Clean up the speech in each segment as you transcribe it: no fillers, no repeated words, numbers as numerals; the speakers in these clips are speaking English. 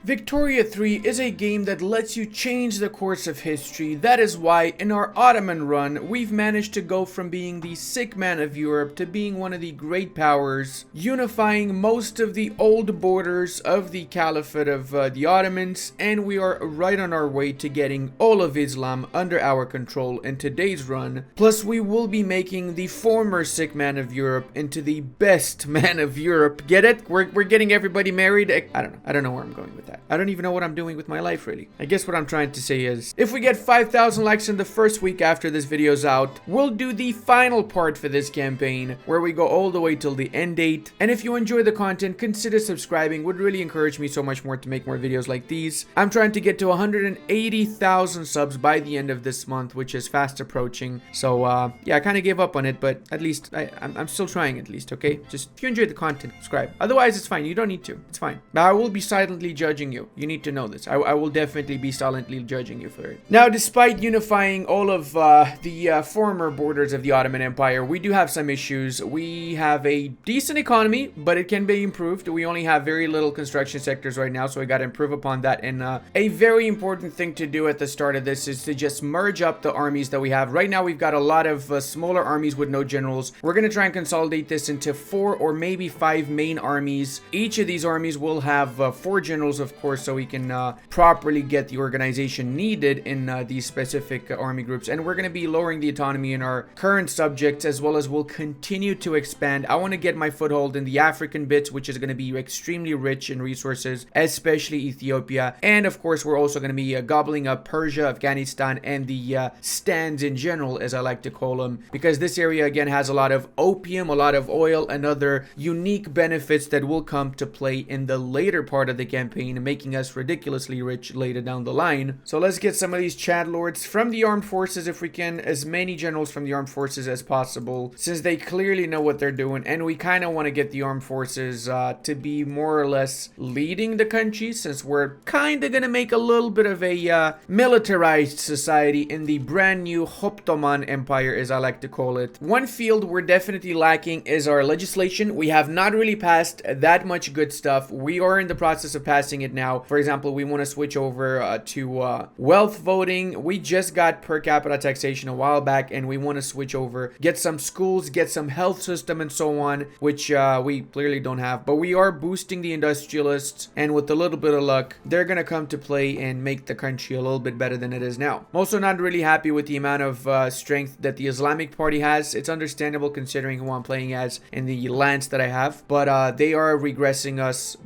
Victoria 3 is a game that lets you change the course of history. That is why in our Ottoman run, we've managed to go from being the sick man of Europe to being one of the great powers, unifying most of the old borders of the Caliphate of the Ottomans, and we are right on our way to getting all of Islam under our control in today's run. Plus, we will be making the former sick man of Europe into the best man of Europe. Get it? We're getting everybody married. I don't know where I'm going with that. I don't even know what I'm doing with my life, really. I guess what I'm trying to say is, if we get 5,000 likes in the first week after this video's out, we'll do the final part for this campaign, where we go all the way till the end date. And if you enjoy the content, consider subscribing. Would really encourage me so much more to make more videos like these. I'm trying to get to 180,000 subs by the end of this month, which is fast approaching. So, yeah, I kind of gave up on it, but at least I'm still trying at least, okay? Just, if you enjoyed the content, subscribe. Otherwise, it's fine. You don't need to. It's fine. But I will be silently judging you. You need to know this. I will definitely be silently judging you for it. Now, despite unifying all of the former borders of the Ottoman Empire, we do have some issues. We have a decent economy, but it can be improved. We only have very little construction sectors right now, so we got to improve upon that. And a very important thing to do at the start of this is to just merge up the armies that we have. Right now, we've got a lot of smaller armies with no generals. We're going to try and consolidate this into 4 or maybe 5 main armies. Each of these armies will have 4 generals, of course, so we can properly get the organization needed in these specific army groups. And we're going to be lowering the autonomy in our current subjects, as well as we'll continue to expand. I want to get my foothold in the African bits, which is going to be extremely rich in resources, especially Ethiopia. And of course, we're also going to be gobbling up Persia, Afghanistan, and the stands in general, as I like to call them, because this area again has a lot of opium, a lot of oil, and other unique benefits that will come to play in the later part of the campaign, making us ridiculously rich later down the line. So let's get some of these Chad lords from the armed forces, if we can, as many generals from the armed forces as possible, since they clearly know what they're doing. And we kind of want to get the armed forces to be more or less leading the country, since we're kind of going to make a little bit of a militarized society in the brand new Ottoman Empire, as I like to call it. One field we're definitely lacking is our legislation. We have not really passed that much good stuff. We are in the process of passing it now. For example, we want to switch over to wealth voting. We just got per capita taxation a while back, and we want to switch over, get some schools, get some health system, and so on, which we clearly don't have. But we are boosting the industrialists, and with a little bit of luck, they're going to come to play and make the country a little bit better than it is now. I'm also not really happy with the amount of strength that the Islamic Party has. It's understandable considering who I'm playing as in the lands that I have, but they are regressing us.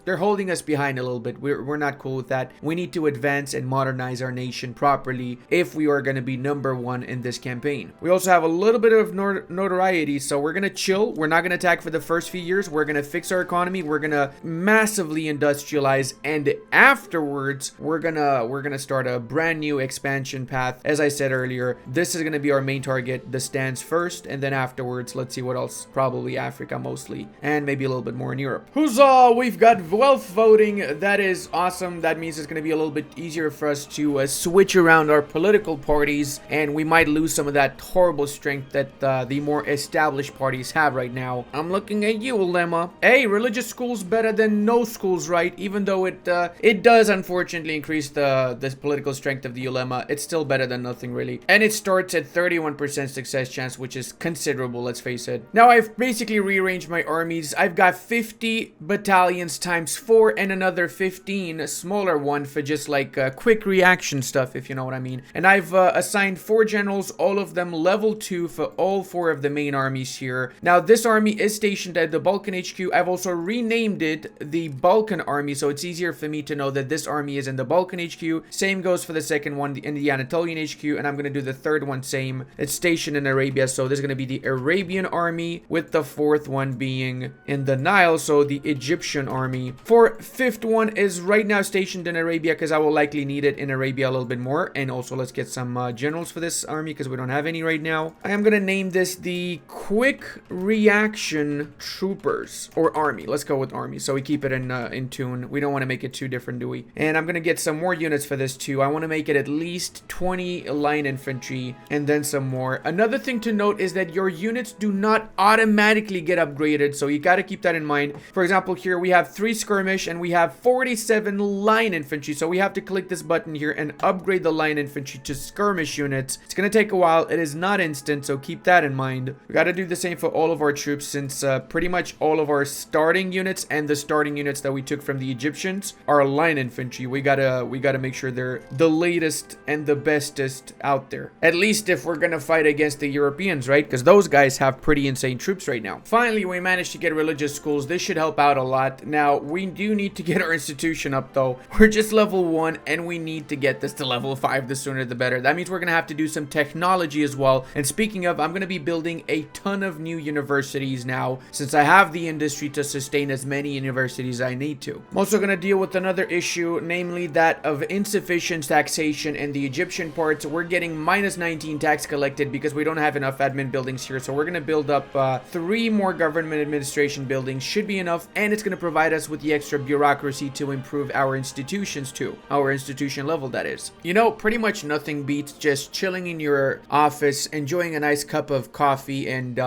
They're holding us behind a little bit. We're not cool with that. We need to advance and modernize our nation properly if we are going to be #1 in this campaign. We also have a little bit of notoriety, so we're going to chill. We're not going to attack for the first few years. We're going to fix our economy. We're going to massively industrialize, and afterwards we're going to start a brand new expansion path. As I said earlier, this is going to be our main target, the stands first, and then afterwards let's see what else. Probably Africa mostly, and maybe a little bit more in Europe. Huzzah! We've got wealth voting. That is awesome. That means it's going to be a little bit easier for us to switch around our political parties, and we might lose some of that horrible strength that the more established parties have right now. I'm looking at you, Ulema. Hey, religious schools better than no schools, right? Even though it does unfortunately increase the political strength of the ulema, it's still better than nothing, really. And it starts at 31% success chance, which is considerable, let's face it. Now, I've basically rearranged my armies. I've got 50 battalions times 4 and another 15 smaller one for just like quick reaction stuff, if you know what I mean. And I've assigned 4 generals, all of them level 2 for all 4 of the main armies here. Now, this army is stationed at the Balkan HQ. I've also renamed it the Balkan Army, so it's easier for me to know that this army is in the Balkan HQ. Same goes for the second one in the Anatolian HQ, and I'm going to do the third one same. It's stationed in Arabia, so this is going to be the Arabian army, with the 4th one being in the Nile, so the Egyptian army. For 5th one is right now stationed in Arabia, because I will likely need it in Arabia a little bit more. And also let's get some generals for this army, because we don't have any right now. I am going to name this the Quick Reaction Troopers, or Army. Let's go with Army, so we keep it in tune. We don't want to make it too different, do we? And I'm going to get some more units for this too. I want to make it at least 20 line infantry, and then some more. Another thing to note is that your units do not automatically get upgraded, so you got to keep that in mind. For example, here we have 3 skirmish, and we have 47 line infantry. So we have to click this button here and upgrade the line infantry to skirmish units. It's gonna take a while. It is not instant, so keep that in mind. We gotta do the same for all of our troops, since pretty much all of our starting units and the starting units that we took from the Egyptians are line infantry. We gotta make sure they're the latest and the bestest out there. At least if we're gonna fight against the Europeans, right? Because those guys have pretty insane troops right now. Finally, we managed to get religious schools. This should help out a lot. Now, we do need to get our institution up, though. We're just level 1, and we need to get this to level 5. The sooner the better. That means we're gonna have to do some technology as well. And speaking of, I'm gonna be building a ton of new universities now, since I have the industry to sustain as many universities I need to. I'm also gonna deal with another issue, namely that of insufficient taxation in the Egyptian parts. We're getting minus 19 tax collected because we don't have enough admin buildings here. So we're gonna build up 3 more government administration buildings. Should be enough, and it's gonna provide us with the extra bureaucracy to improve our institutions too. Our institution level, that is. You know, pretty much nothing beats just chilling in your office, enjoying a nice cup of coffee, and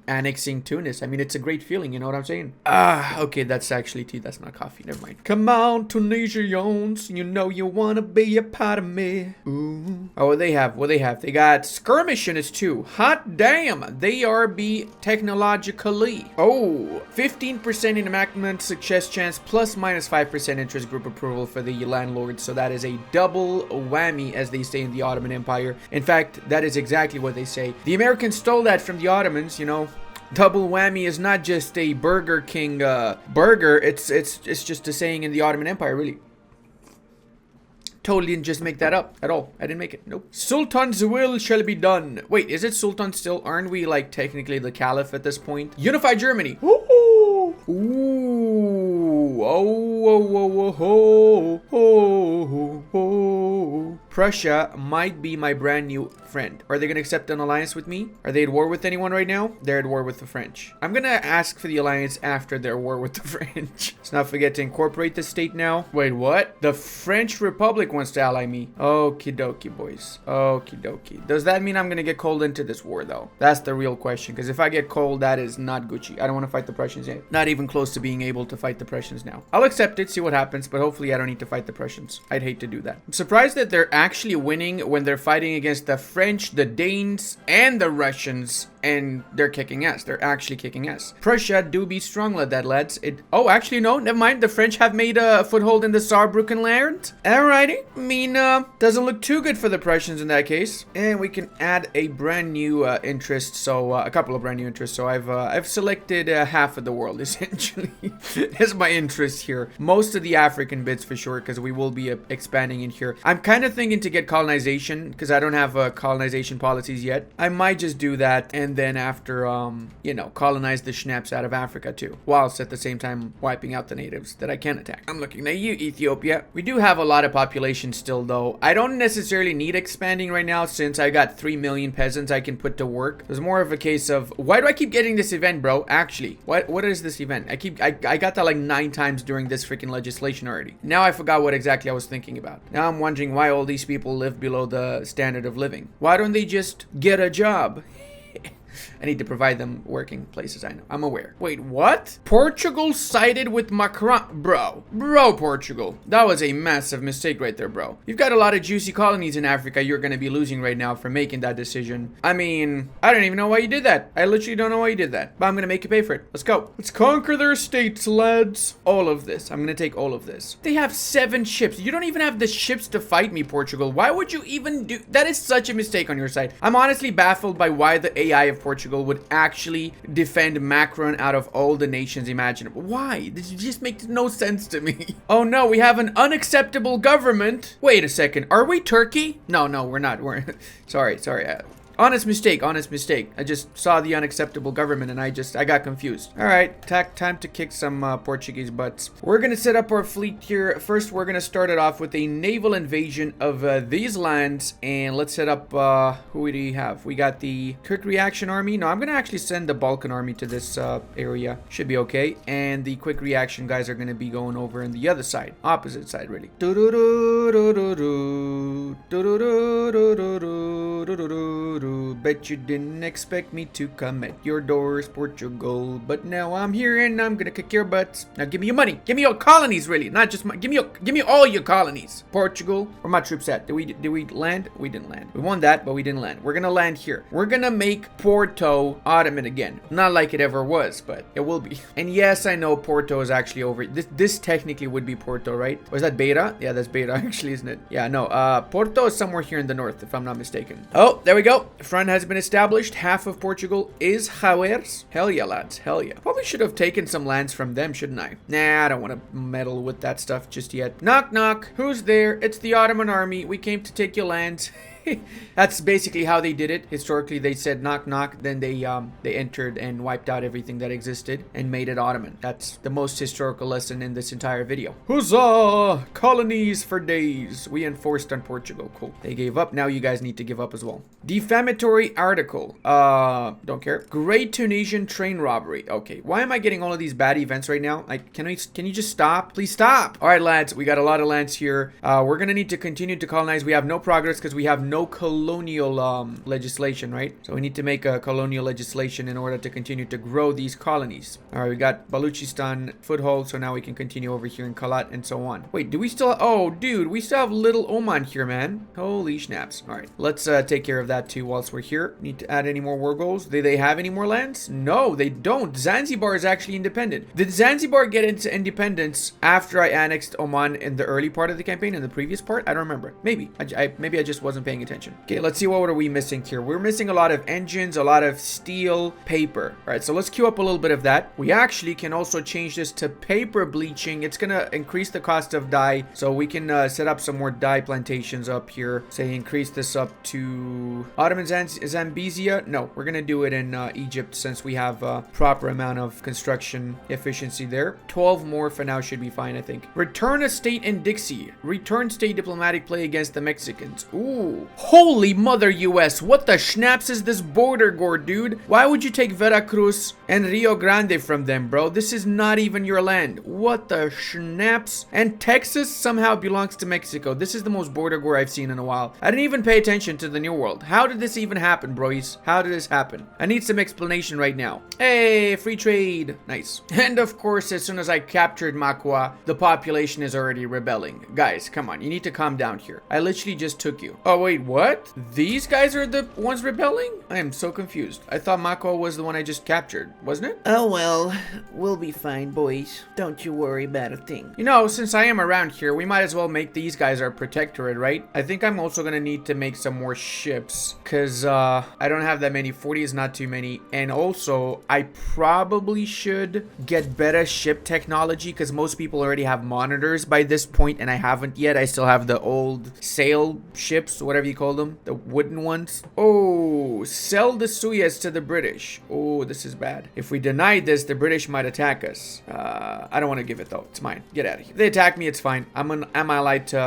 annexing Tunis. I mean, it's a great feeling, you know what I'm saying? Okay, that's actually tea. That's not coffee. Never mind. Come on, Tunisians. You know you wanna be a part of me. Ooh. Oh, what they have? What they have? They got skirmish units too. Hot damn. They are be technologically. Oh, 15% in enactment success chance plus minus 5% interest group approval for the landlords. So that is a double whammy, as they say in the Ottoman Empire. In fact, that is exactly what they say. The Americans stole that from the Ottomans, you know. Double whammy is not just a Burger King burger. It's just a saying in the Ottoman Empire, really. Totally didn't just make that up at all. I didn't make it. Nope. Sultan's will shall be done. Wait, is it Sultan still? Aren't we like technically the Caliph at this point? Unify Germany. Ooh. Ooh. Oh. Prussia might be my brand new friend. Are they going to accept an alliance with me? Are they at war with anyone right now? They're at war with the French. I'm going to ask for the alliance after their war with the French. Let's not forget to incorporate the state now. Wait, what? The French Republic wants to ally me. Okie dokie, boys. Okie dokie. Does that mean I'm going to get called into this war, though? That's the real question. Because if I get called, that is not Gucci. I don't want to fight the Prussians yet. Not even close to being able to fight the Prussians now. I'll accept it, see what happens, but hopefully I don't need to fight the Prussians. I'd hate to do that. I'm surprised that they're actually winning when they're fighting against the French, the Danes, and the Russians, and they're kicking ass. They're actually kicking ass. Prussia do be strong like that, lads. Oh, actually, no, never mind. The French have made a foothold in the Saarbrücken land. Alrighty. I mean, doesn't look too good for the Prussians in that case. And we can add a brand new interest. So, a couple of brand new interests. So, I've selected half of the world, essentially. That's my interest here. Most of the African bits for sure, because we will be expanding in here. I'm kind of thinking to get colonization, because I don't have colonization policies yet. I might just do that, and then after, you know, colonize the schnapps out of Africa too, whilst at the same time wiping out the natives that I can attack. I'm looking at you, Ethiopia. We do have a lot of population still, though. I don't necessarily need expanding right now, since I got 3 million peasants I can put to work. There's more of a case of, why do I keep getting this event, bro? Actually, what is this event? I got that like 9 times during this freaking legislation already. Now I forgot what exactly I was thinking about. Now I'm wondering why all these people live below the standard of living. Why don't they just get a job? I need to provide them working places, I know. I'm aware. Wait, what? Portugal sided with Macron. Bro, Portugal. That was a massive mistake right there, bro. You've got a lot of juicy colonies in Africa you're going to be losing right now for making that decision. I mean, I don't even know why you did that. I literally don't know why you did that. But I'm going to make you pay for it. Let's go. Let's conquer their states, lads. All of this. I'm going to take all of this. They have 7 ships. You don't even have the ships to fight me, Portugal. Why would you even do... That is such a mistake on your side. I'm honestly baffled by why the AI of Portugal would actually defend Macron out of all the nations imaginable. Why? This just makes no sense to me. Oh no, we have an unacceptable government. Wait a second. Are we Turkey? No, we're not. We're sorry. Honest mistake. I just saw the unacceptable government and I got confused. All right, time to kick some Portuguese butts. We're gonna set up our fleet here. First, we're gonna start it off with a naval invasion of these lands, and let's set up. Who do we have? We got the quick reaction army. No, I'm gonna actually send the Balkan army to this area. Should be okay. And the quick reaction guys are gonna be going over in the other side, opposite side, really. Bet you didn't expect me to come at your doors, Portugal. But now I'm here and I'm gonna kick your butts. Now give me your money. Give me your colonies, really. Not just my, give me all your colonies. Portugal. Where my troops at? Did we land? We didn't land. We won that, but we didn't land. We're gonna land here. We're gonna make Porto Ottoman again. Not like it ever was, but it will be. And yes, I know Porto is actually over. This technically would be Porto, right? Or is that Beira? Yeah, that's Beira actually, isn't it? Yeah, no. Porto is somewhere here in the north, if I'm not mistaken. Oh, there we go. Front has been established. Half of Portugal is ours. Hell yeah, lads. Hell yeah. Probably should have taken some lands from them, shouldn't I? Nah, I don't want to meddle with that stuff just yet. Knock, knock. Who's there? It's the Ottoman army. We came to take your lands. That's basically how they did it. Historically, they said knock knock, then they entered and wiped out everything that existed and made it Ottoman. That's the most historical lesson in this entire video. Huzzah! Colonies for days. We enforced on Portugal. Cool. They gave up. Now you guys need to give up as well. Defamatory article. Don't care. Great Tunisian train robbery. Okay. Why am I getting all of these bad events right now? Like, can you just stop? Please stop. All right, lads. We got a lot of lands here. We're gonna need to continue to colonize. We have no progress because we have no colonial legislation, right? So we need to make a colonial legislation in order to continue to grow these colonies. All right, we got Baluchistan foothold, so now we can continue over here in Kalat and so on. Wait, do we still? Oh, dude, we still have Little Oman here, man. Holy snaps! All right, let's take care of that too whilst we're here. Need to add any more war goals? Do they have any more lands? No, they don't. Zanzibar is actually independent. Did Zanzibar get into independence after I annexed Oman in the early part of the campaign? In the previous part? I don't remember. Maybe. Maybe I just wasn't paying attention. Okay, let's see, what are we missing here? We're missing a lot of engines, a lot of steel, paper. All right, so let's queue up a little bit of that. We actually can also change this to paper bleaching. It's gonna increase the cost of dye, so we can set up some more dye plantations up here. Say increase this up to Ottoman Zambezia. No, we're gonna do it in Egypt since we have a proper amount of construction efficiency there. 12 more for now should be fine, I think. Return a state in Dixie. Return state diplomatic play against the Mexicans. Ooh. Holy mother US, what the schnaps is this border gore, dude? Why would you take Veracruz and Rio Grande from them, bro? This is not even your land. What the schnaps? And Texas somehow belongs to Mexico. This is the most border gore I've seen in a while. I didn't even pay attention to the New World. How did this even happen, bros? How did this happen? I need some explanation right now. Hey, free trade. Nice. And of course, as soon as I captured Makwa, the population is already rebelling. Guys, come on. You need to calm down here. I literally just took you. Oh, wait, what? These guys are the ones rebelling? I am so confused. I thought Makwa was the one I just captured, wasn't it? Oh well, we'll be fine, boys. Don't you worry about a thing. You know, since I am around here, we might as well make these guys our protectorate, right? I think I'm also gonna need to make some more ships, because I don't have that many. 40 is not too many. And also, I probably should get better ship technology, because most people already have monitors by this point, and I haven't yet. I still have the old sail ships, whatever you call them, the wooden ones. Oh, sell the Suez to the British. Oh, this is bad. If we deny this, the British might attack us. I don't want to give it though. It's mine. Get out of here. If they attack me, it's fine. I'm allied to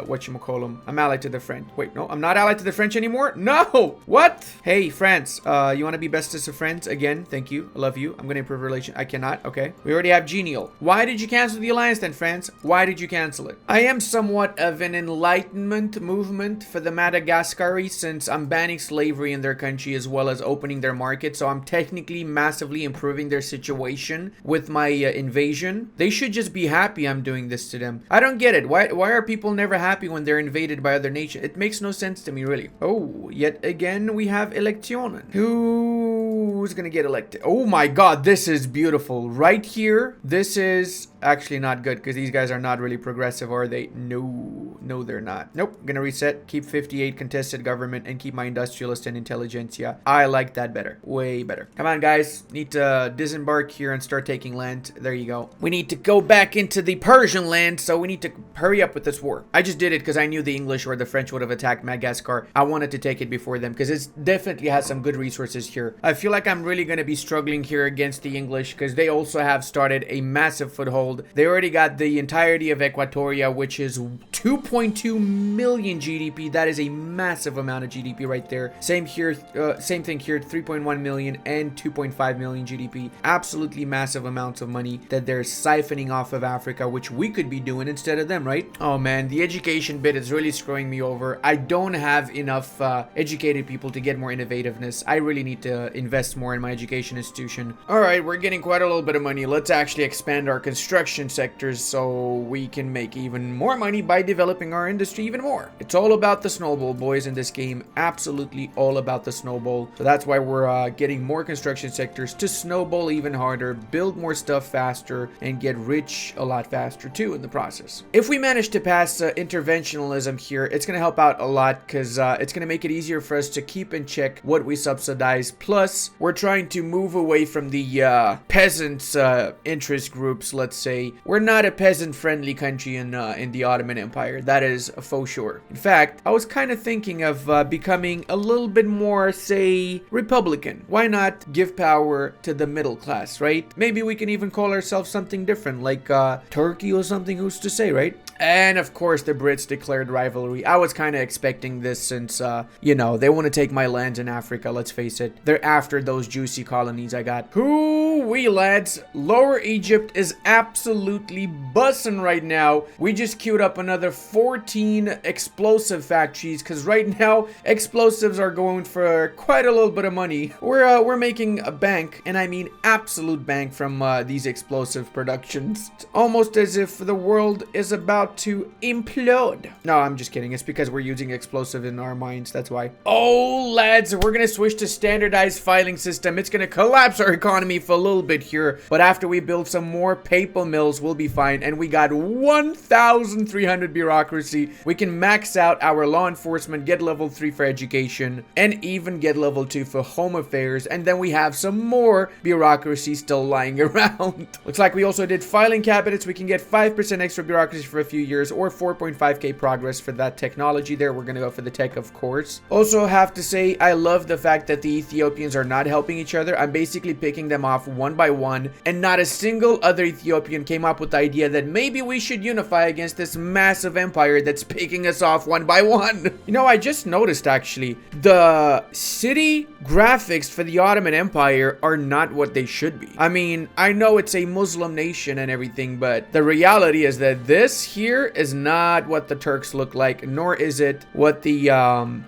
whatchamacallem. I'm allied to the French. Wait, no, I'm not allied to the French anymore. No, what? Hey, France. You want to be bestest of friends again? Thank you. I love you. I'm gonna improve relation. I cannot. Okay. We already have genial. Why did you cancel the alliance then, France? Why did you cancel it? I am somewhat of an enlightenment movement for the Madagascari, since I'm banning slavery in their country as well as opening their market, so I'm technically massively improving their situation with my invasion. They should just be happy I'm doing this to them. I don't get it. Why are people never happy when they're invaded by other nations? It makes no sense to me, really. Oh, yet again we have electionen. Who's gonna get elected? Oh my god, this is beautiful. Right here, this is actually not good because these guys are not really progressive, are they? No, they're not. Nope. I'm gonna reset, keep 58 contested government, and keep my industrialist and intelligentsia. I like that better. Way better. Come on, guys. Need to disembark here and start taking land. There you go. We need to go back into the Persian land, so we need to hurry up with this war. I just did it because I knew the English or the French would have attacked Madagascar. I wanted to take it before them because it definitely has some good resources here. I feel like I'm really gonna be struggling here against the English because they also have started a massive foothold. They already got the entirety of Equatoria, which is 2.2 million GDP. That is a massive amount of GDP right there. Same here, same thing here, 3.1 million and 2.5 million GDP. Absolutely massive amounts of money that they're siphoning off of Africa, which we could be doing instead of them, right? Oh man, the education bit is really screwing me over. I don't have enough educated people to get more innovativeness. I really need to invest more in my education institution. All right, we're getting quite a little bit of money. Let's actually expand our construction sectors so we can make even more money by developing our industry even more. It's all about the snowball, boys, in this game. Absolutely all about the snowball. So that's why we're getting more construction sectors to snowball even harder, build more stuff faster, and get rich a lot faster too in the process. If we manage to pass interventionalism here, it's going to help out a lot because it's going to make it easier for us to keep in check what we subsidize. Plus, we're trying to move away from the peasants interest groups, let's say. We're not a peasant-friendly country in the Ottoman Empire. That is for sure. In fact, I was kind of thinking of becoming a little bit more, say, Republican. Why not give power to the middle class, right? Maybe we can even call ourselves something different, like Turkey or something, who's to say, right? And of course, the Brits declared rivalry. I was kind of expecting this since, you know, they want to take my lands in Africa, let's face it. They're after those juicy colonies I got. Hoo-wee, lads. Lower Egypt is absolutely bussin' right now. We just queued up another 14 explosive factories because right now, explosives are going for quite a little bit of money. We're making a bank, and I mean absolute bank from these explosive productions. It's almost as if the world is about to implode. No, I'm just kidding. It's because we're using explosive in our minds. That's why. Oh, lads, we're gonna switch to standardized filing system. It's gonna collapse our economy for a little bit here, but after we build some more paper mills, we'll be fine. And we got 1,300 bureaucracy. We can max out our law enforcement, get level 3 for education, and even get level 2 for home affairs. And then we have some more bureaucracy still lying around. Looks like we also did filing cabinets. We can get 5% extra bureaucracy for a few years, or 4.5k progress for that technology there. We're gonna go for the tech, of course. Also have to say, I love the fact that the Ethiopians are not helping each other. I'm basically picking them off one by one, and not a single other Ethiopian came up with the idea that maybe we should unify against this massive empire that's picking us off one by one. You know, I just noticed actually, the city graphics for the Ottoman Empire are not what they should be. I mean, I know it's a Muslim nation and everything, but the reality is that this here is not what the Turks look like, nor is it what the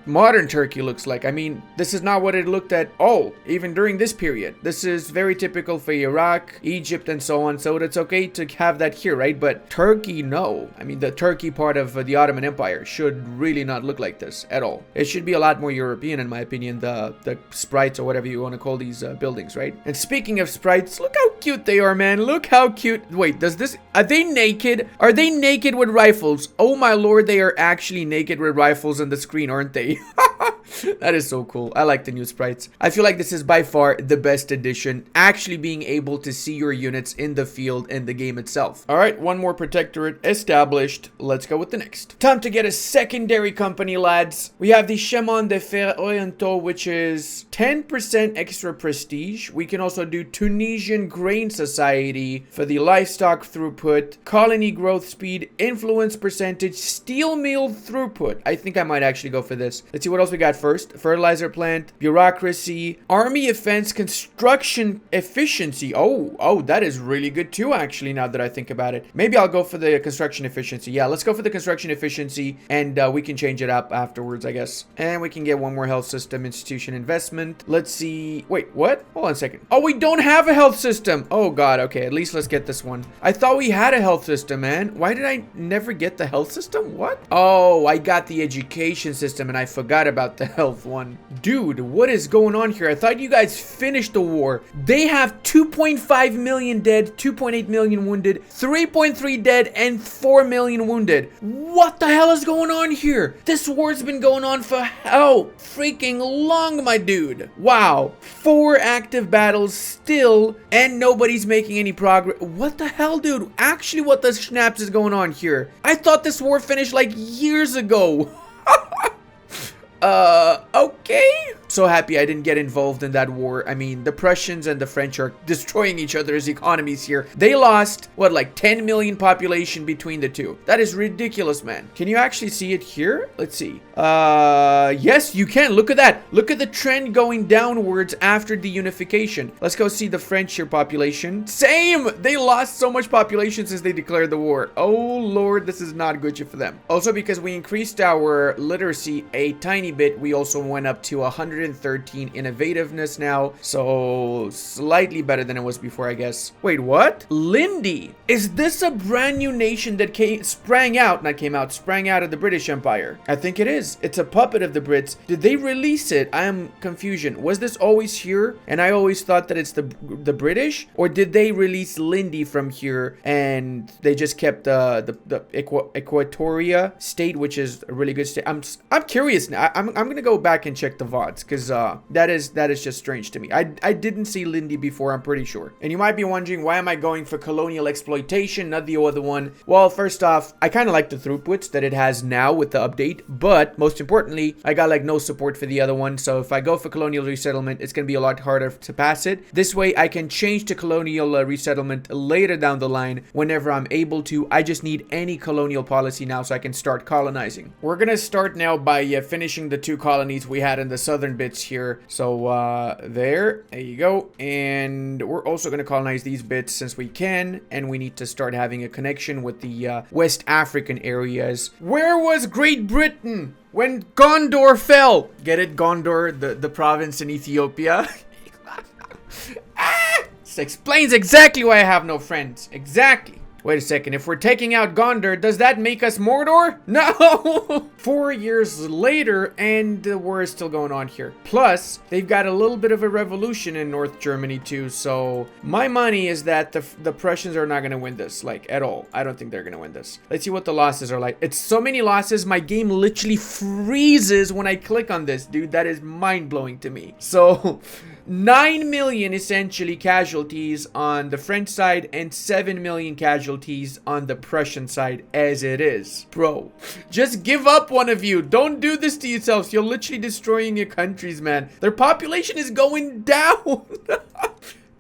modern Turkey looks like. I mean, this is not what it looked at all, even during this period. This is very typical for Iraq, Egypt, and so on, so it's okay to have that here, right? But Turkey, no. I mean, the Turkey part of the Ottoman Empire should really not look like this at all. It should be a lot more European, in my opinion, the sprites or whatever you want to call these buildings, right? And speaking of sprites, look how cute they are, man. Look how cute. Wait, are they naked? Are they naked with rifles? Oh my lord, they are actually naked with rifles on the screen, aren't they? That is so cool. I like the new sprites. I feel like this is by far the best addition, actually being able to see your units in the field in the game itself. All right, one more protectorate established. Let's go with the next. Time to get a secondary company, lads. We have the Chemin de Fer Orientaux, which is 10% extra prestige. We can also do Tunisian Grain Society for the livestock throughput, colony growth speed, influence percentage, steel mill throughput. I think I might actually go for this. Let's see what else we got first. Fertilizer plant, bureaucracy, army offense, construction efficiency. Oh, that is really good too, actually, now that I think about it. Maybe I'll go for the construction efficiency. Yeah, let's go for the construction efficiency, and we can change it up afterwards, I guess. And we can get one more health system, institution investment. Let's see. Wait, what? Hold on a second. Oh, we don't have a health system. Oh god, okay, at least let's get this one. I thought we had a health system, man. Why did I never get the health system? What? Oh, I got the education system and I forgot about the health one. Dude, what is going on here? I thought you guys finished the war. They have 2.5 million dead, 2.8 million wounded, 3.3 dead, and 4 million wounded. What the hell is going on here? This war's been going on for how freaking long, my dude. Wow. 4 active battles still, and nobody's making any progress. What the hell, dude? Actually, what the schnapps is going on here? I thought this war finished like years ago. Okay. so happy I didn't get involved in that war. I mean, the Prussians and the French are destroying each other's economies here. They lost, what, like 10 million population between the two. That is ridiculous, man. Can you actually see it here? Let's see. Yes, you can. Look at that. Look at the trend going downwards after the unification. Let's go see the French here population. Same! They lost so much population since they declared the war. Oh, Lord, this is not good for them. Also, because we increased our literacy a tiny bit, we also went up to 113 innovativeness now. So, slightly better than it was before, I guess. Wait, what? Ludi. Is this a brand new nation that sprang out of the British Empire? I think it is. It's a puppet of the Brits. Did they release it? I am confusion. Was this always here? And I always thought that it's the British? Or did they release Ludi from here and they just kept the Equatoria state, which is a really good state? I'm curious now. I'm gonna go back and check the VODs because that is just strange to me. I didn't see Ludi before, I'm pretty sure. And you might be wondering, why am I going for colonial exploitation, not the other one? Well, first off, I kind of like the throughputs that it has now with the update, but most importantly, I got like no support for the other one. So if I go for colonial resettlement, it's gonna be a lot harder to pass it. This way I can change to colonial resettlement later down the line whenever I'm able to. I just need any colonial policy now so I can start colonizing. We're gonna start now by finishing the 2 colonies we had in the southern bits here. So there you go. And we're also gonna colonize these bits since we can, and we need to start having a connection with the West African areas. Where was Great Britain when Gondor fell? Get it? Gondor, the province in Ethiopia. This explains exactly why I have no friends. Exactly. Wait a second, if we're taking out Gondor, does that make us Mordor? No! 4 years later, and the war is still going on here. Plus, they've got a little bit of a revolution in North Germany too, so my money is that the Prussians are not going to win this, like, at all. I don't think they're going to win this. Let's see what the losses are like. It's so many losses, my game literally freezes when I click on this, dude. That is mind-blowing to me. So 9 million essentially casualties on the French side and 7 million casualties on the Prussian side as it is. Bro, just give up, one of you. Don't do this to yourselves. You're literally destroying your countries, man. Their population is going down.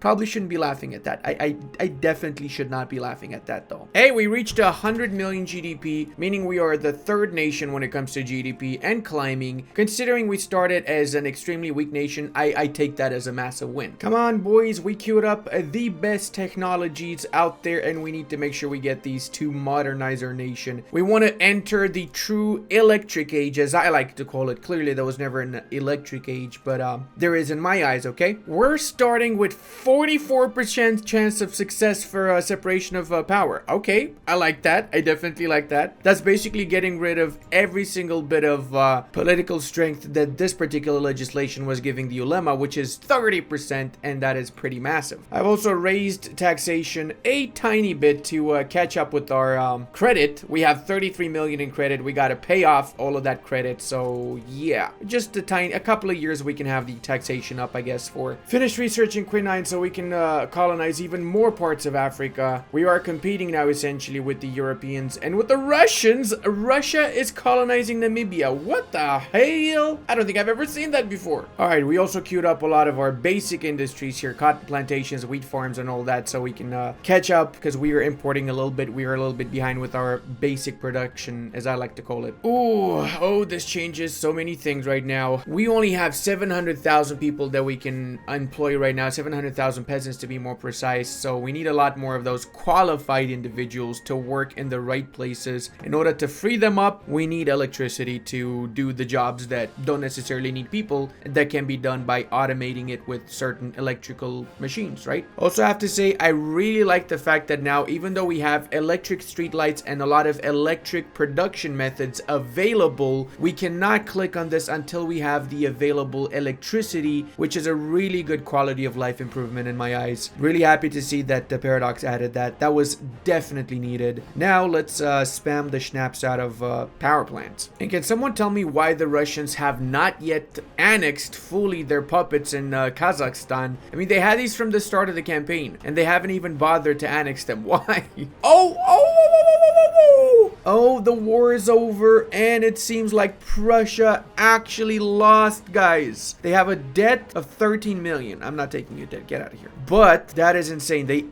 Probably shouldn't be laughing at that. I definitely should not be laughing at that though. Hey, we reached 100 million GDP, meaning we are the 3rd nation when it comes to GDP and climbing. Considering we started as an extremely weak nation, I take that as a massive win. Come on, boys, we queued up the best technologies out there, and we need to make sure we get these to modernize our nation. We want to enter the true electric age, as I like to call it. Clearly, there was never an electric age, but there is in my eyes, okay? We're starting with 44% chance of success for separation of power. Okay, I like that. I definitely like that. That's basically getting rid of every single bit of political strength that this particular legislation was giving the ulema, which is 30%, and that is pretty massive. I've also raised taxation a tiny bit to catch up with our credit. We have 33 million in credit. We got to pay off all of that credit. So yeah, just a couple of years we can have the taxation up, I guess, for finished researching quinine so we can colonize even more parts of Africa. We are competing now essentially with the Europeans and with the Russians. Russia is colonizing Namibia. What the hell? I don't think I've ever seen that before. All right, we also queued up a lot of our basic industries here, cotton plantations, wheat farms, and all that, so we can catch up because we are importing a little bit. We are a little bit behind with our basic production, as I like to call it. Oh, this changes so many things right now. We only have 700,000 people that we can employ right now, 700,000 peasants to be more precise, so we need a lot more of those qualified individuals to work in the right places. In order to free them up, we need electricity to do the jobs that don't necessarily need people, that can be done by automating it with certain electrical machines, right? Also, I have to say, I really like the fact that now, even though we have electric streetlights and a lot of electric production methods available, we cannot click on this until we have the available electricity, which is a really good quality of life improvement in my eyes. Really happy to see that the Paradox added that. That was definitely needed. Now let's spam the schnapps out of power plants. And can someone tell me why the Russians have not yet annexed fully their puppets in Kazakhstan? I mean, they had these from the start of the campaign, and they haven't even bothered to annex them. Why? Oh now the war is over, and it seems like Prussia actually lost, guys. They have a debt of 13 million. I'm not taking your debt. Get out of here. But that is insane. They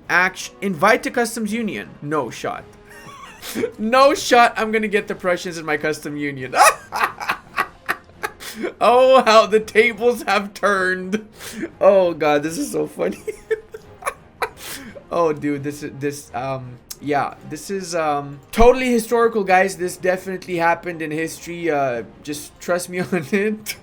invite to customs union. No shot. No shot. I'm gonna get the Prussians in my custom union. Oh, how the tables have turned. Oh god, this is so funny. Oh dude, yeah, this is totally historical, guys. This definitely happened in history. Just trust me on it.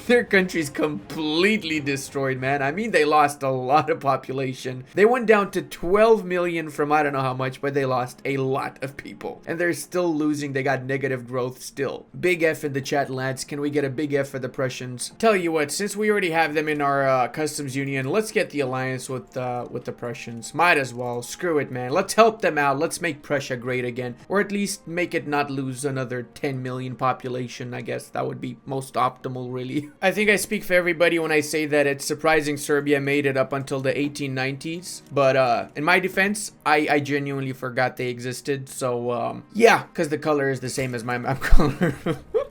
Their country's completely destroyed, man. I mean, they lost a lot of population. They went down to 12 million from I don't know how much, but they lost a lot of people. And they're still losing. They got negative growth still. Big F in the chat, lads. Can we get a big F for the Prussians? Tell you what, since we already have them in our customs union, let's get the alliance with the Prussians. Might as well. Screw it, man. Let's help them out. Let's make Prussia great again, or at least make it not lose another 10 million population. I guess that would be most optimal, really. I think I speak for everybody when I say that it's surprising Serbia made it up until the 1890s, but in my defense, I genuinely forgot they existed. So yeah, because the color is the same as my map color.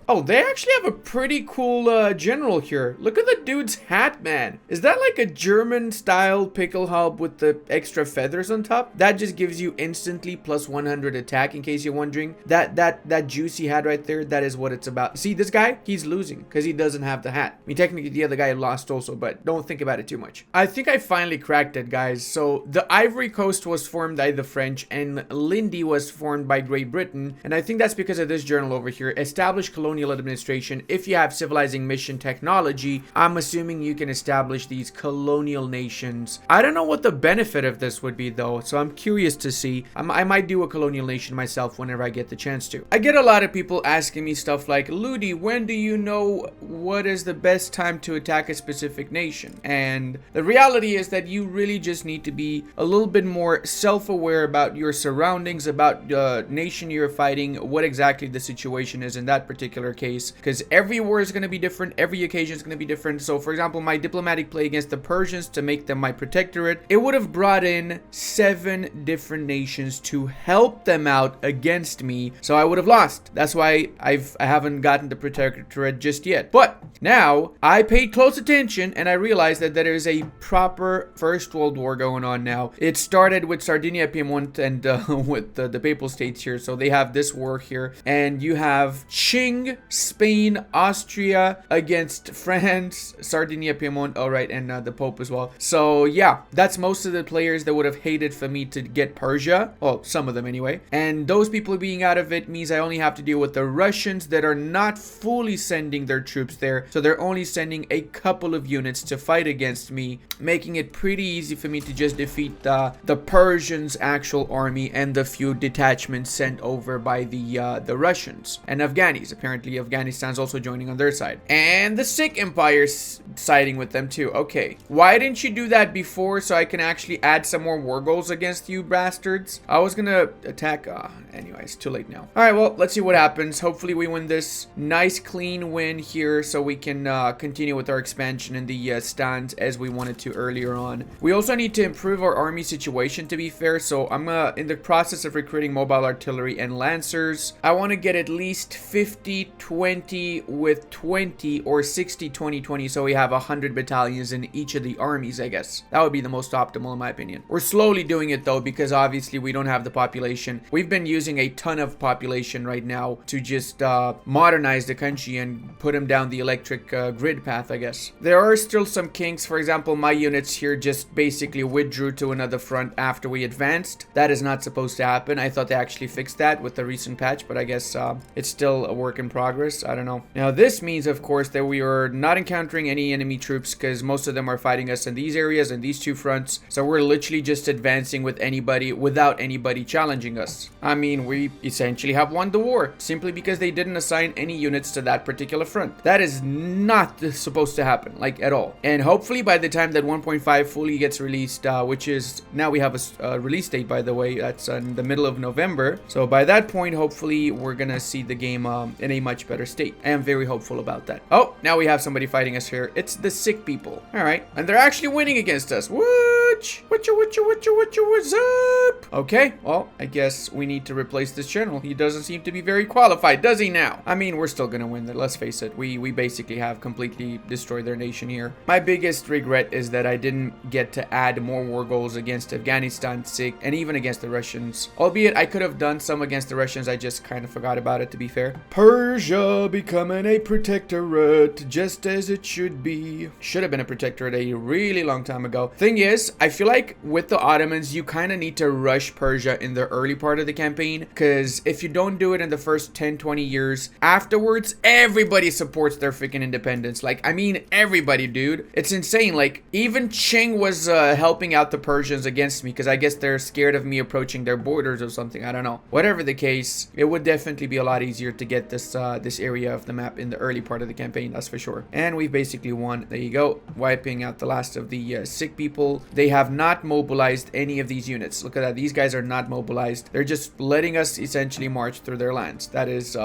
Oh, they actually have a pretty cool general here. Look at the dude's hat, man. Is that like a German style pickle hub with the extra feathers on top? That just gives you instantly plus 100 attack, in case you're wondering. That juicy hat right there, that is what it's about. See, this guy, he's losing because he doesn't have the hat. I mean, technically the other guy lost also, but don't think about it too much. I think I finally cracked it, guys. So the Ivory Coast was formed by the French and Ludi was formed by Great Britain. And I think that's because of this journal over here. Establish colonial administration. If you have civilizing mission technology, I'm assuming you can establish these colonial nations. I don't know what the benefit of this would be though, so I'm curious to see. I might do a colonial nation myself whenever I get the chance to. I get a lot of people asking me stuff like, Ludi, when do you know what is the best time to attack a specific nation? And the reality is that you really just need to be a little bit more self-aware about your surroundings, about the nation you're fighting, what exactly the situation is in that particular case, because every war is going to be different, every occasion is going to be different. So for example, my diplomatic play against the Persians to make them my protectorate, it would have brought in 7 different nations to help them out against me, so I would have lost. That's why I haven't gotten the protectorate just yet. But now I paid close attention and I realized that there is a proper First World War going on now. It started with Sardinia, Piedmont, and with the Papal States here. So they have this war here, and you have Qing, Spain, Austria against France, Sardinia, Piedmont, alright, and the Pope as well. So yeah, that's most of the players that would have hated for me to get Persia. Well, some of them anyway. And those people being out of it means I only have to deal with the Russians that are not fully sending their troops there. So they're only sending a couple of units to fight against me, making it pretty easy for me to just defeat the Persians' actual army and the few detachments sent over by the Russians and Afghanis. Apparently Afghanistan's also joining on their side, and the Sikh Empire's siding with them too. Okay, why didn't you do that before so I can actually add some more war goals against you bastards? I was gonna attack. Anyways, too late now. All right, well, let's see what happens. Hopefully we win this nice clean win here so we can continue with our expansion in the stands as we wanted to earlier on. We also need to improve our army situation, to be fair, so I'm in the process of recruiting mobile artillery and lancers. I want to get at least 50-20 with 20 or 60-20-20, so we have 100 battalions in each of the armies, I guess. That would be the most optimal in my opinion. We're slowly doing it though, because obviously we don't have the population. We've been using a ton of population right now to just modernize the country and put them down the electric grid path, I guess. There are still some kinks. For example, my units here just basically withdrew to another front after we advanced. That is not supposed to happen. I thought they actually fixed that with the recent patch, but I guess it's still a work in progress. I don't know. Now this means, of course, that we are not encountering any enemy troops because most of them are fighting us in these areas and these 2 fronts. So we're literally just advancing with anybody without anybody challenging us. I mean, we essentially have won the war simply because they didn't assign any units to that particular front. That is not supposed to happen, like, at all. And hopefully by the time that 1.5 fully gets released, which is now we have a release date, by the way, that's in the middle of November. So by that point, hopefully we're gonna see the game in a much better state. I am very hopeful about that. Oh, now we have somebody fighting us here. It's the Sikh people. All right, and they're actually winning against us. What? What's up? Okay, well, I guess we need to replace this general. He doesn't seem to be very qualified, does he now? I mean, we're still gonna win, let's face it. We basically have completely destroyed their nation here. My biggest regret is that I didn't get to add more war goals against Afghanistan, Sikh, and even against the Russians. Albeit, I could have done some against the Russians, I just kind of forgot about it, to be fair. Persia becoming a protectorate, just as it should be. Should have been a protectorate a really long time ago. Thing is, I feel like with the Ottomans, you kind of need to rush Persia in the early part of the campaign, because if you don't do it in the first 10-20 years, afterwards, everybody supports their freaking independence. Like, I mean, everybody, dude. It's insane. Like, even Qing was helping out the Persians against me, because I guess they're scared of me approaching their borders or something. I don't know. Whatever the case, it would definitely be a lot easier to get this this area of the map in the early part of the campaign, that's for sure. And we've basically won. There you go. Wiping out the last of the Sikh people. They have not mobilized any of these units. Look at that. These guys are not mobilized. They're just letting us essentially march through their lands. That is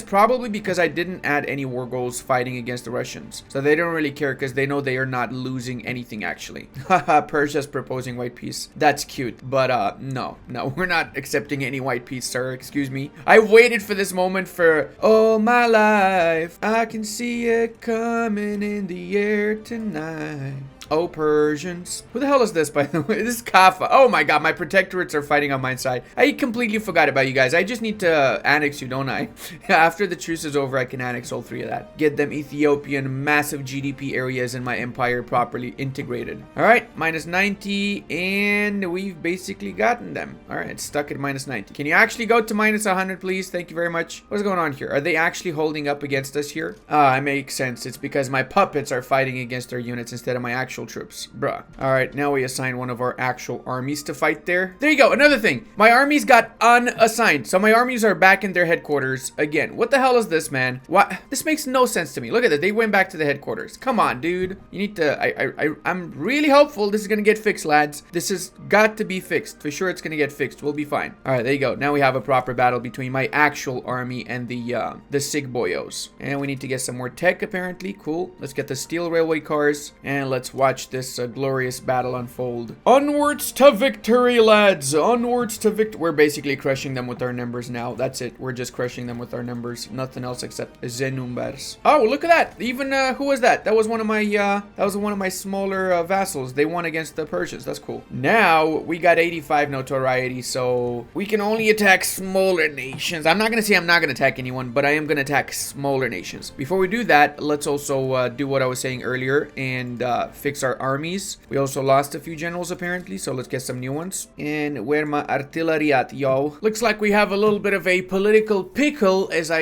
probably because I didn't add any war goals fighting against the Russians. So they don't really care because they know they are not losing anything actually. Haha, Persia's proposing white peace. That's cute. But no, we're not accepting any white peace, sir. Excuse me. I waited for this moment for all my life. I can see it coming in the air tonight. Oh, Persians. Who the hell is this, by the way? This is Kaffa. Oh my god, my protectorates are fighting on my side. I completely forgot about you guys. I just need to annex you, don't I? After the truce is over, I can annex all three of that. Get them Ethiopian massive GDP areas in my empire properly integrated. Alright, minus 90, and we've basically gotten them. Alright, it's stuck at minus 90. Can you actually go to minus 100, please? Thank you very much. What's going on here? Are they actually holding up against us here? It makes sense. It's because my puppets are fighting against their units instead of my actual troops. Bruh. Alright, now we assign one of our actual armies to fight there. There you go. Another thing. My armies got unassigned. So my armies are back in their headquarters again. What the hell is this, man? What? This makes no sense to me. Look at that. They went back to the headquarters. Come on, dude. You need to... I'm really hopeful this is gonna get fixed, lads. This has got to be fixed. For sure it's gonna get fixed. We'll be fine. Alright, there you go. Now we have a proper battle between my actual army and the Sikh boyos. And we need to get some more tech, apparently. Cool. Let's get the steel railway cars. And let's watch this glorious battle unfold. Onwards to victory, lads. Onwards to victory. We're basically crushing them with our numbers now. That's it. We're just crushing them with our numbers. Nothing else except Zenumbers. Oh, look at that. Even who was that? That was one of my smaller vassals. They won against the Persians. That's cool. Now we got 85 notoriety, so we can only attack smaller nations. I'm not gonna say I'm not gonna attack anyone, but I am gonna attack smaller nations. Before we do that, let's also do what I was saying earlier and fix our armies. We also lost a few generals apparently, so let's get some new ones. And where my artillery at, yo? Looks like we have a little bit of a political pickle, as I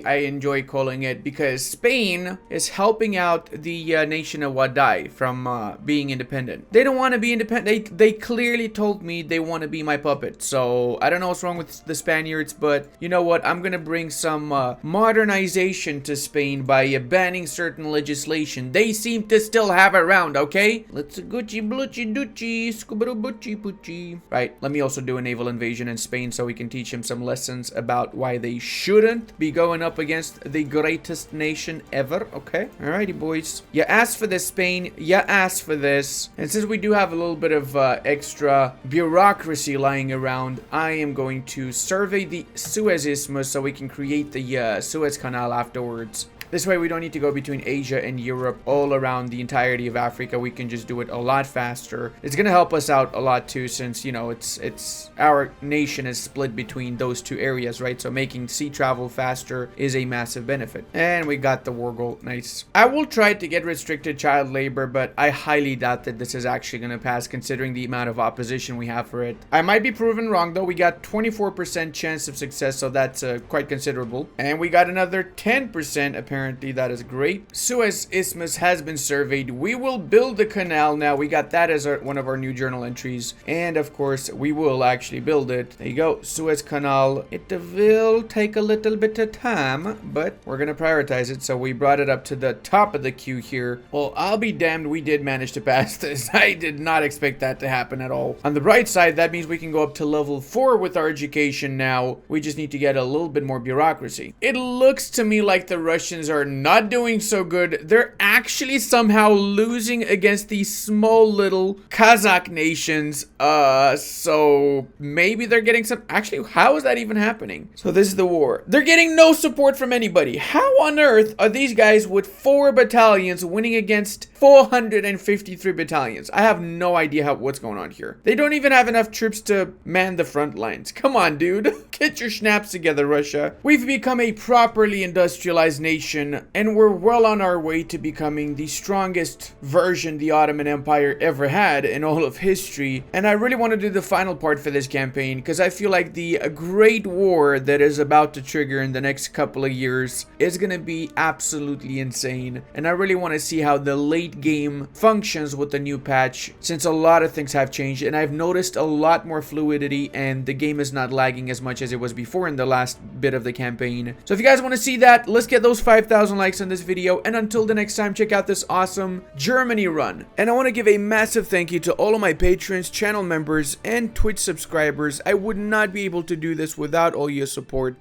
enjoy calling it, because Spain is helping out the nation of Wadai from being independent. They don't want to be independent. They clearly told me they want to be my puppet. So I don't know what's wrong with the Spaniards, but you know what? I'm gonna bring some modernization to Spain by banning certain legislation they seem to still have around. Okay, let's Gucci blucci ducci scubaru bucci pucci. Right, let me also do a naval invasion in Spain so we can teach him some lessons about why they shouldn't be going up against the greatest nation ever. Okay, alrighty boys, you asked for this, Spain, you asked for this. And since we do have a little bit of extra bureaucracy lying around, I am going to survey the Suez Isthmus so we can create the Suez Canal afterwards. This way we don't need to go between Asia and Europe all around the entirety of Africa. We can just do it a lot faster. It's gonna help us out a lot too, since, you know, it's our nation is split between those two areas, right? So making sea travel faster is a massive benefit. And we got the war goal. Nice. I will try to get restricted child labor, but I highly doubt that this is actually gonna pass considering the amount of opposition we have for it. I might be proven wrong though. We got 24% chance of success, so that's quite considerable. And we got another 10% apparently. That is great. Suez Isthmus has been surveyed. We will build the canal now. We got that as one of our new journal entries. And of course, we will actually build it. There you go. Suez Canal. It will take a little bit of time, but we're going to prioritize it. So we brought it up to the top of the queue here. Well, I'll be damned. We did manage to pass this. I did not expect that to happen at all. On the bright side, that means we can go up to level 4 with our education now. We just need to get a little bit more bureaucracy. It looks to me like the Russians are not doing so good. They're actually somehow losing against these small little Kazakh nations. So maybe they're getting some... Actually, how is that even happening? So this is the war. They're getting no support from anybody. How on earth are these guys with 4 battalions winning against 453 battalions? I have no idea what's going on here. They don't even have enough troops to man the front lines. Come on, dude. Get your schnapps together, Russia. We've become a properly industrialized nation, and we're well on our way to becoming the strongest version the Ottoman Empire ever had in all of history. And I really want to do the final part for this campaign, because I feel like the great war that is about to trigger in the next couple of years is going to be absolutely insane. And I really want to see how the late game functions with the new patch, since a lot of things have changed, and I've noticed a lot more fluidity, and the game is not lagging as much as it was before in the last bit of the campaign. So if you guys want to see that, let's get those 5,000 likes on this video, and until the next time, check out this awesome Germany run. And I want to give a massive thank you to all of my patrons, channel members, and Twitch subscribers. I would not be able to do this without all your support.